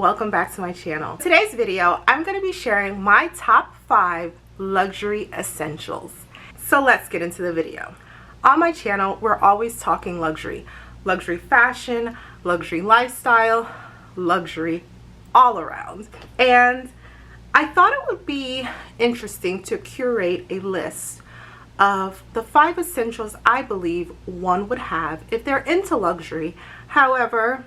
welcome back to my channel. Today's video, I'm going to be sharing my top 5 luxury essentials. So let's get into the video. On my channel, we're always talking luxury. Luxury fashion, luxury lifestyle, luxury all around. And I thought it would be interesting to curate a list of the 5 essentials I believe one would have if they're into luxury. However,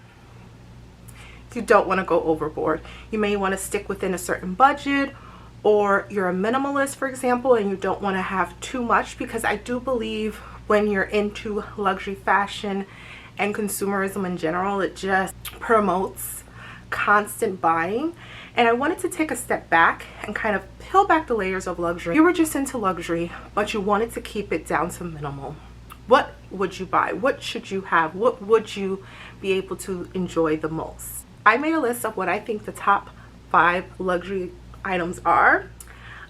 you don't want to go overboard. You may want to stick within a certain budget, or you're a minimalist, for example, and you don't want to have too much, because I do believe when you're into luxury fashion and consumerism in general, it just promotes constant buying. And I wanted to take a step back and kind of peel back the layers of luxury. You were just into luxury, but you wanted to keep it down to minimal. What would you buy? What should you have? What would you be able to enjoy the most? I made a list of what I think the top 5 luxury items are.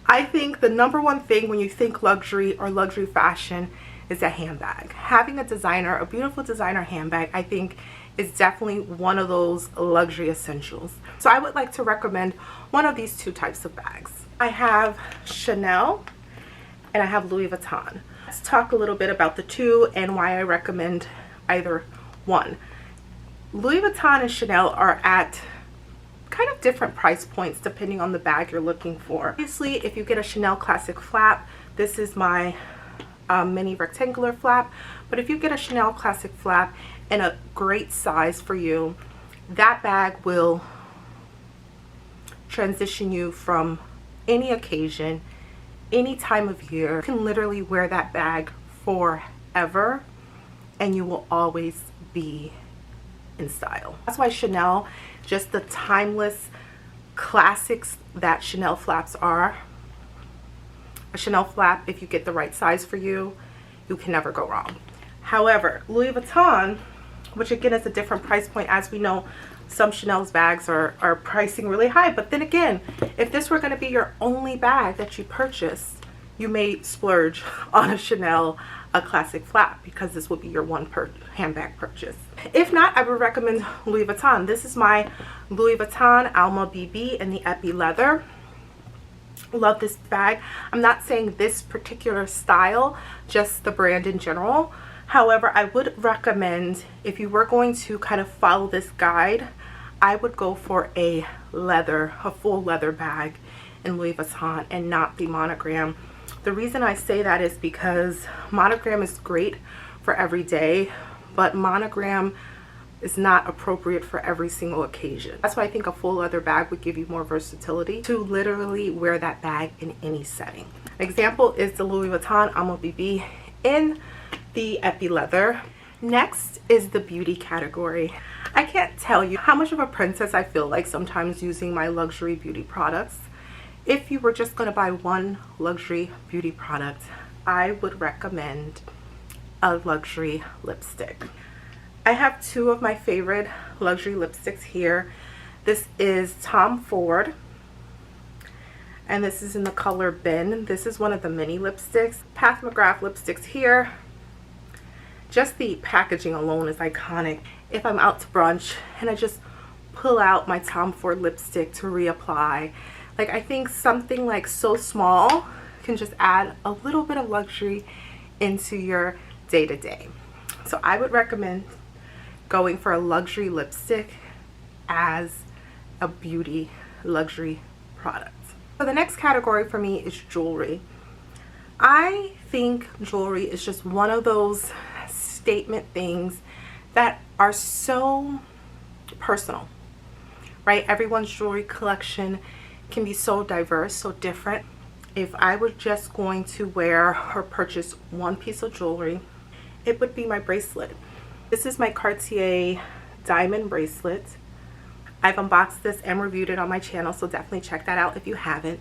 I think the number one thing when you think luxury or luxury fashion is a handbag. Having a beautiful designer handbag, I think is definitely one of those luxury essentials. So I would like to recommend one of these 2 types of bags. I have Chanel and I have Louis Vuitton. Let's talk a little bit about the 2 and why I recommend either one. Louis Vuitton and Chanel are at kind of different price points depending on the bag you're looking for. Obviously, if you get a Chanel classic flap, this is my mini rectangular flap, but if you get a Chanel classic flap in a great size for you, that bag will transition you from any occasion, any time of year. You can literally wear that bag forever and you will always be in style. That's why Chanel, just the timeless classics that Chanel flaps are. A Chanel flap, if you get the right size for you, you can never go wrong. However, Louis Vuitton, which again is a different price point, as we know, some Chanel's bags are pricing really high. But then again, if this were going to be your only bag that you purchase, you may splurge on a Chanel classic flap, because this would be your one handbag purchase. If not, I would recommend Louis Vuitton. This is my Louis Vuitton Alma BB in the Epi leather. Love this bag. I'm not saying this particular style, just the brand in general. However, I would recommend, if you were going to kind of follow this guide, I would go for a full leather bag in Louis Vuitton and not the monogram. The reason I say that is because monogram is great for every day, but monogram is not appropriate for every single occasion. That's why I think a full leather bag would give you more versatility to literally wear that bag in any setting. An example is the Louis Vuitton Alma BB in the Epi leather. Next is the beauty category. I can't tell you how much of a princess I feel like sometimes using my luxury beauty products. If you were just going to buy one luxury beauty product, I would recommend a luxury lipstick. I have 2 of my favorite luxury lipsticks here. This is Tom Ford, and this is in the color Ben. This is one of the mini lipsticks. Pat McGrath lipsticks here. Just the packaging alone is iconic. If I'm out to brunch and I just pull out my Tom Ford lipstick to reapply, like, I think something like so small can just add a little bit of luxury into your day-to-day. So I would recommend going for a luxury lipstick as a beauty luxury product. So the next category for me is jewelry. I think jewelry is just one of those statement things that are so personal, right? Everyone's jewelry collection can be so diverse, so different. If I were just going to wear or purchase one piece of jewelry, it would be my bracelet. This is my Cartier diamond bracelet. I've unboxed this and reviewed it on my channel, so definitely check that out if you haven't.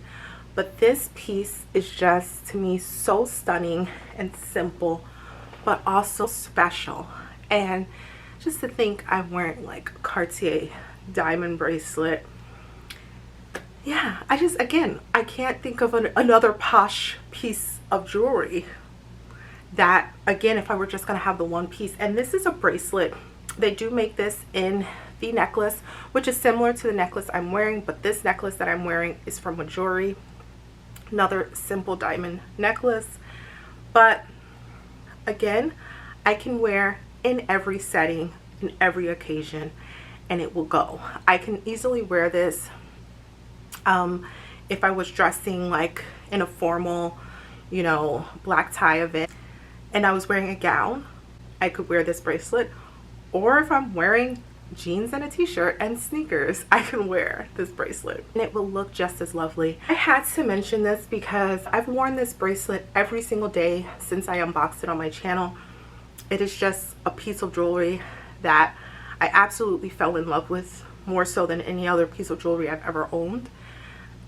But this piece is just, to me, so stunning and simple, but also special. And just to think I'm wearing like a Cartier diamond bracelet, yeah, I can't think of another posh piece of jewelry that, again, if I were just gonna have the one piece. And this is a bracelet. They do make this in the necklace, which is similar to the necklace I'm wearing, but this necklace that I'm wearing is from a jewelry, another simple diamond necklace. But again, I can wear in every setting, in every occasion, and it will go. I can easily wear this if I was dressing like in a formal, you know, black tie event and I was wearing a gown, I could wear this bracelet. Or if I'm wearing jeans and a t-shirt and sneakers, I can wear this bracelet and it will look just as lovely. I had to mention this because I've worn this bracelet every single day since I unboxed it on my channel. It is just a piece of jewelry that I absolutely fell in love with, more so than any other piece of jewelry I've ever owned.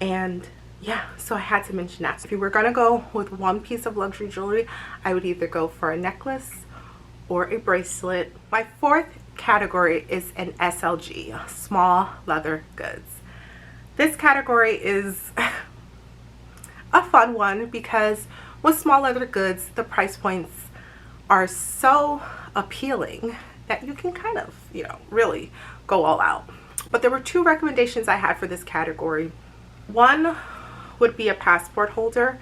And yeah, so I had to mention that. So if you were gonna go with one piece of luxury jewelry, I would either go for a necklace or a bracelet. My fourth category is an SLG, small leather goods. This category is a fun one because with small leather goods, the price points are so appealing that you can kind of, you know, really go all out. But there were two recommendations I had for this category. One would be a passport holder.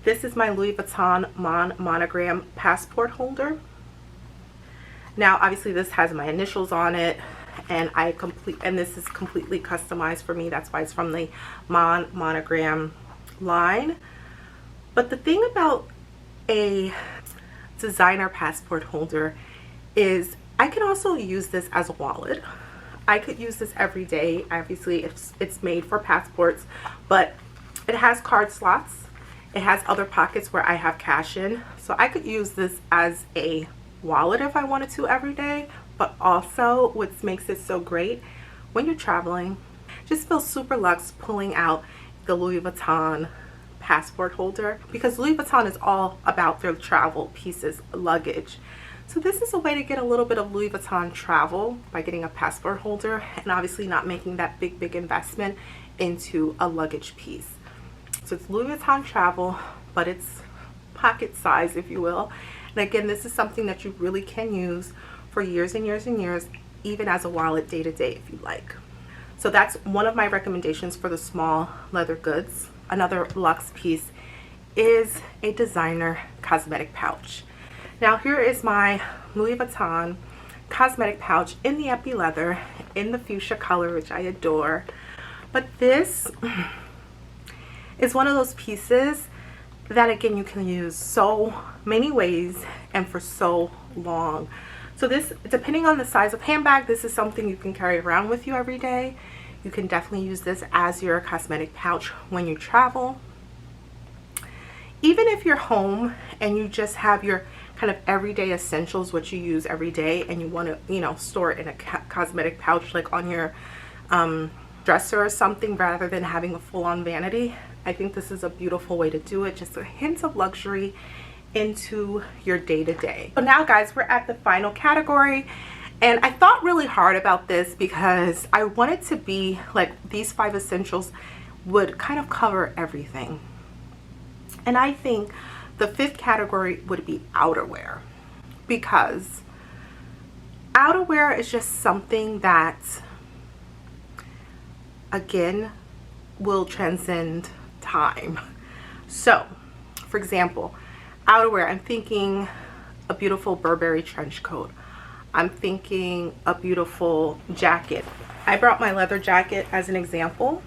This is my Louis Vuitton monogram passport holder. Now obviously this has my initials on it, and this is completely customized for me. That's why it's from the monogram line. But the thing about a designer passport holder is I can also use this as a wallet. I could use this every day. Obviously it's made for passports, but it has card slots. It has other pockets where I have cash in. So I could use this as a wallet if I wanted to every day. But also what makes it so great, when you're traveling, just feels super luxe pulling out the Louis Vuitton passport holder, because Louis Vuitton is all about their travel pieces, luggage. So this is a way to get a little bit of Louis Vuitton travel by getting a passport holder and obviously not making that big investment into a luggage piece. So it's Louis Vuitton travel, but it's pocket size, if you will. And again, this is something that you really can use for years and years and years, even as a wallet day to day if you like. So that's one of my recommendations for the small leather goods. Another luxe piece is a designer cosmetic pouch. Now here is my Louis Vuitton cosmetic pouch in the epi leather in the fuchsia color, which I adore. But this is one of those pieces that again you can use so many ways and for so long. So this, depending on the size of handbag, this is something you can carry around with you every day. You can definitely use this as your cosmetic pouch when you travel. Even if you're home and you just have your kind of everyday essentials, what you use every day, and you want to, you know, store it in a cosmetic pouch like on your dresser or something, rather than having a full-on vanity, I think this is a beautiful way to do it. Just a hint of luxury into your day-to-day. So now guys, we're at the final category, and I thought really hard about this because I wanted to be like these 5 essentials would kind of cover everything. And I think the 5th category would be outerwear, because outerwear is just something that again will transcend time. So for example, outerwear, I'm thinking a beautiful Burberry trench coat. I'm thinking a beautiful jacket. I brought my leather jacket as an example,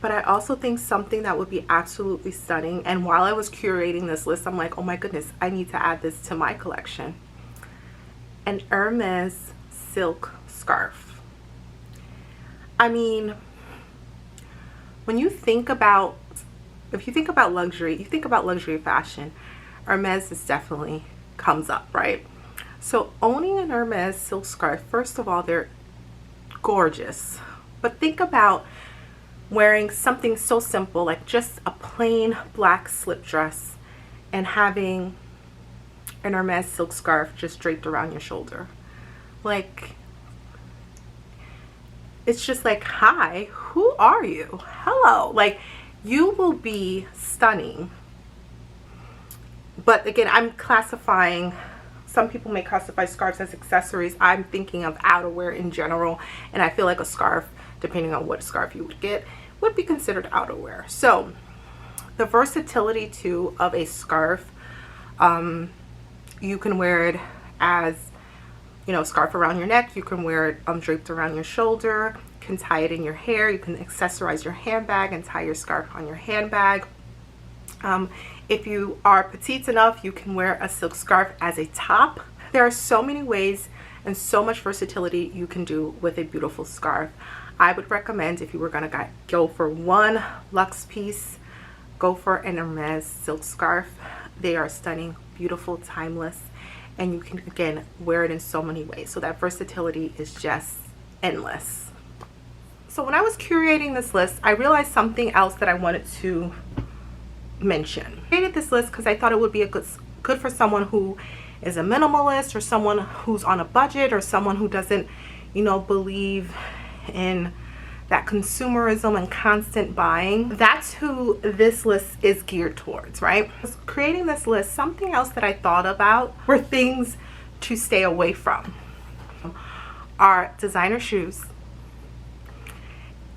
but I also think something that would be absolutely stunning, and while I was curating this list, I'm like, oh my goodness, I need to add this to my collection. An Hermes silk scarf. I mean, when you think about, if you think about luxury, you think about luxury fashion, Hermes is definitely comes up, right? So owning an Hermes silk scarf, first of all, they're gorgeous, but think about wearing something so simple like just a plain black slip dress and having an Hermes silk scarf just draped around your shoulder. Like, it's just like, hi, who are you? Hello. Like, you will be stunning. But again, I'm classifying some people may classify scarves as accessories. I'm thinking of outerwear in general, and I feel like a scarf, depending on what scarf you would get, would be considered outerwear. So the versatility too of a scarf, you can wear it as, you know, a scarf around your neck. You can wear it draped around your shoulder. You can tie it in your hair. You can accessorize your handbag and tie your scarf on your handbag. If you are petite enough, you can wear a silk scarf as a top. There are so many ways and so much versatility you can do with a beautiful scarf. I would recommend, if you were going to go for one luxe piece, go for an Hermes silk scarf. They are stunning, beautiful, timeless, and you can, again, wear it in so many ways. So that versatility is just endless. So when I was curating this list, I realized something else that I wanted to mention. I created this list because I thought it would be a good for someone who is a minimalist, or someone who's on a budget, or someone who doesn't, you know, believe in that consumerism and constant buying. That's who this list is geared towards, right? Creating this list, something else that I thought about were things to stay away from are designer shoes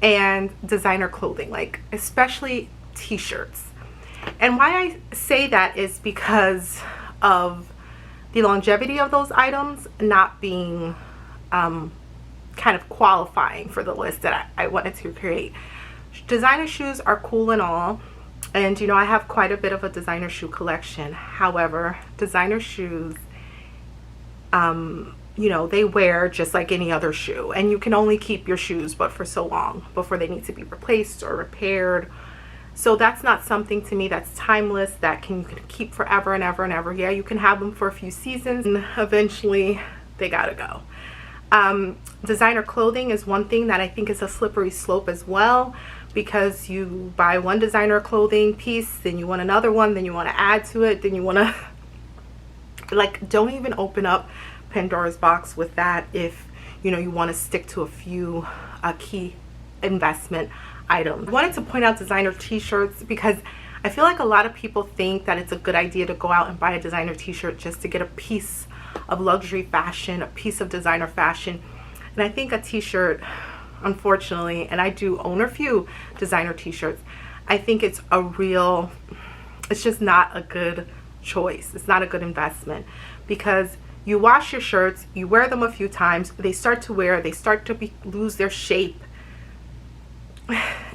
and designer clothing, like especially t-shirts. And why I say that is because of the longevity of those items not being kind of qualifying for the list that I wanted to create. Designer shoes are cool and all, and you know, I have quite a bit of a designer shoe collection. However, designer shoes, you know, they wear just like any other shoe, and you can only keep your shoes but for so long before they need to be replaced or repaired. So that's not something to me that's timeless, that you can keep forever and ever and ever. Yeah, you can have them for a few seasons and eventually they gotta go. Designer clothing is one thing that I think is a slippery slope as well, because you buy one designer clothing piece, then you want another one, then you want to add to it, then you want to, like, don't even open up Pandora's box with that if, you know, you want to stick to a few key investment items. I wanted to point out designer t-shirts because I feel like a lot of people think that it's a good idea to go out and buy a designer t-shirt just to get a piece of luxury fashion, a piece of designer fashion. And I think a t-shirt, unfortunately, and I do own a few designer t-shirts, I think it's just not a good choice. It's not a good investment, because you wash your shirts, you wear them a few times, they start to wear, they start to lose their shape.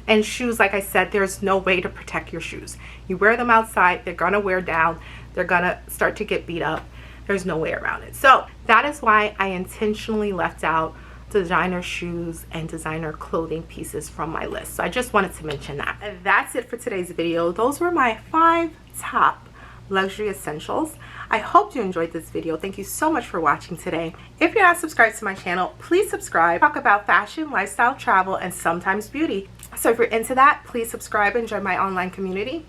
And shoes, like I said, there's no way to protect your shoes. You wear them outside, they're gonna wear down, they're gonna start to get beat up. There's no way around it. So that is why I intentionally left out designer shoes and designer clothing pieces from my list. So I just wanted to mention that. And that's it for today's video. Those were my 5 top luxury essentials. I hope you enjoyed this video. Thank you so much for watching today. If you're not subscribed to my channel, please subscribe. I talk about fashion, lifestyle, travel, and sometimes beauty. So if you're into that, please subscribe and join my online community.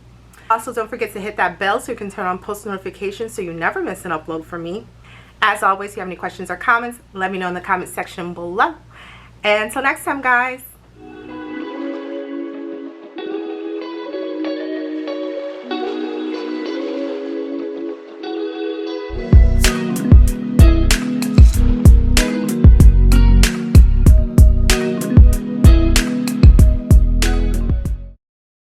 Also, don't forget to hit that bell so you can turn on post notifications so you never miss an upload from me. As always, if you have any questions or comments, let me know in the comment section below. And until next time, guys.